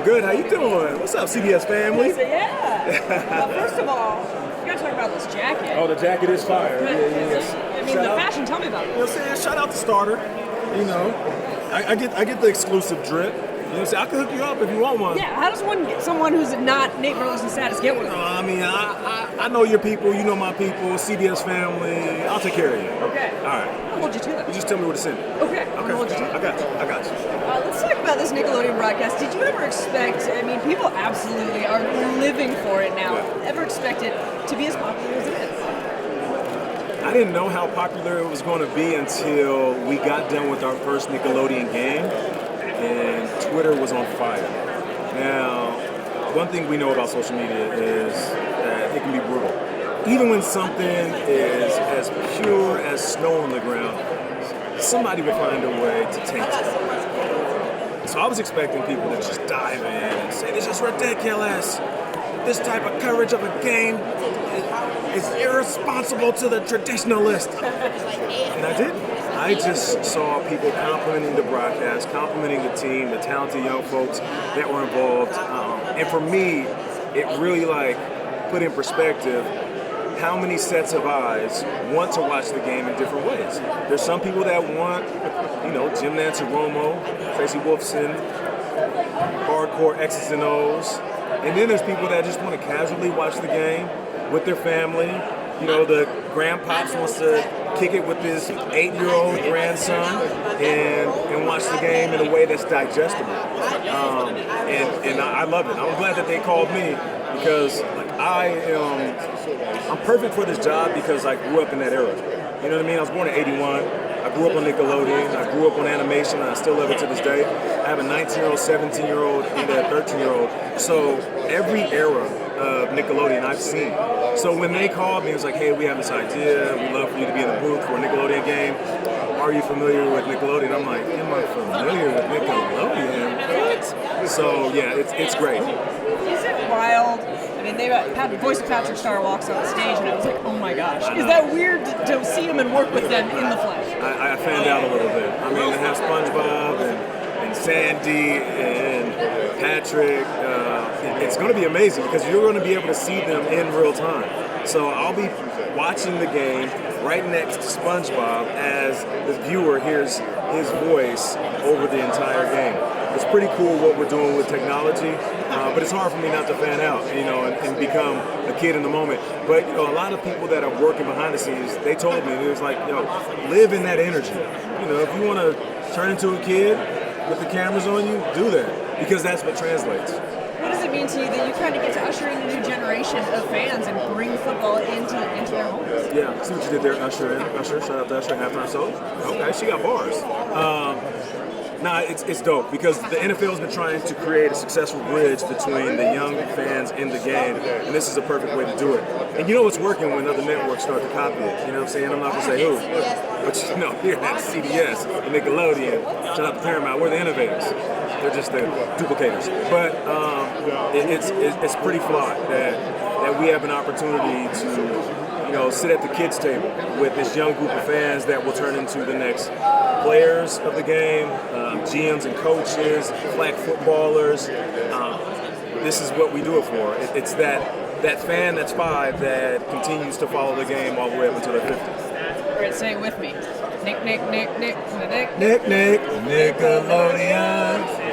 Good. How you doing? What's up, CBS family? Well, first of all, we gotta talk about this jacket. Oh, the jacket is fire. I mean, the fashion. Tell me about it. You know what I'm saying? Shout out to Starter. You know, I get the exclusive drip. You know what I'm saying? I can hook you up if you want one. Yeah. How does someone who's not Nate Burleson status get one? I mean, I know your people. You know my people. CBS family. I'll take care of you. Okay. All right. I'll hold you to that. You just tell me where to send it. Okay. I'm gonna hold you to that. I got you. Let's talk about this Nickelodeon broadcast. Did you ever expect? I mean, people absolutely are living for it now. Yeah. Ever expect it to be as popular as it is? I didn't know how popular it was going to be until we got done with our first Nickelodeon game, and Twitter was on fire. Now, one thing we know about social media is that it can be brutal. Even when something is as pure as snow on the ground, somebody will find a way to taint it. So I was expecting people to just dive in and say, this is ridiculous. This type of coverage of a game is irresponsible to the traditionalist. And I didn't. I just saw people complimenting the broadcast, complimenting the team, the talented young folks that were involved. And for me, it really put in perspective how many sets of eyes want to watch the game in different ways. There's some people that want, Jim Nance Romo, Tracy Wolfson, hardcore X's and O's. And then there's people that just want to casually watch the game with their family. The grandpops wants to kick it with his 8-year-old grandson and watch the game in a way that's digestible. And I love it. I'm glad that they called me because I'm perfect for this job because I grew up in that era. You know what I mean? I was born in 81. I grew up on Nickelodeon. I grew up on animation, and I still love it to this day. I have a 19-year-old, 17-year-old, and a 13-year-old. So every era of Nickelodeon I've seen. So when they called me, it was like, hey, we have this idea. We'd love for you to be in the booth for a Nickelodeon game. Are you familiar with Nickelodeon? I'm like, am I familiar with Nickelodeon? What? So yeah, it's great. Is it wild? I mean, the voice of Patrick Star walks on the stage, and I was like, oh my gosh. Is that weird to see him and work with them in the flesh? I fanned out a little bit. I mean, they have SpongeBob and Sandy and Patrick. It's going to be amazing because you're going to be able to see them in real time. So I'll be watching the game right next to SpongeBob as the viewer hears his voice over the entire game. It's pretty cool what we're doing with technology, but it's hard for me not to fan out, and become a kid in the moment. But a lot of people that are working behind the scenes, they told me, it was like, live in that energy. If you want to turn into a kid with the cameras on you, do that, because that's what translates. What does it mean to you that you kind of get to usher in a new generation of fans and bring football into their homes? Yeah, see what you did there, Usher in. Usher, shout out to Usher, halftime show. Okay, she got bars. Nah, it's dope because the NFL has been trying to create a successful bridge between the young fans and the game, and this is a perfect way to do it. And it's working when other networks start to copy it. You know what I'm saying? I'm not going to say who, but here at CBS and Nickelodeon, shout out to Paramount, we're the innovators. They're just the duplicators. But it's pretty flawed that we have an opportunity to sit at the kids' table with this young group of fans that will turn into the next players of the game, GMs and coaches, flag footballers. This is what we do it for. It's that fan that's 5 that continues to follow the game all the way up until they're 50. All right, say it with me. Nick, Nickelodeon.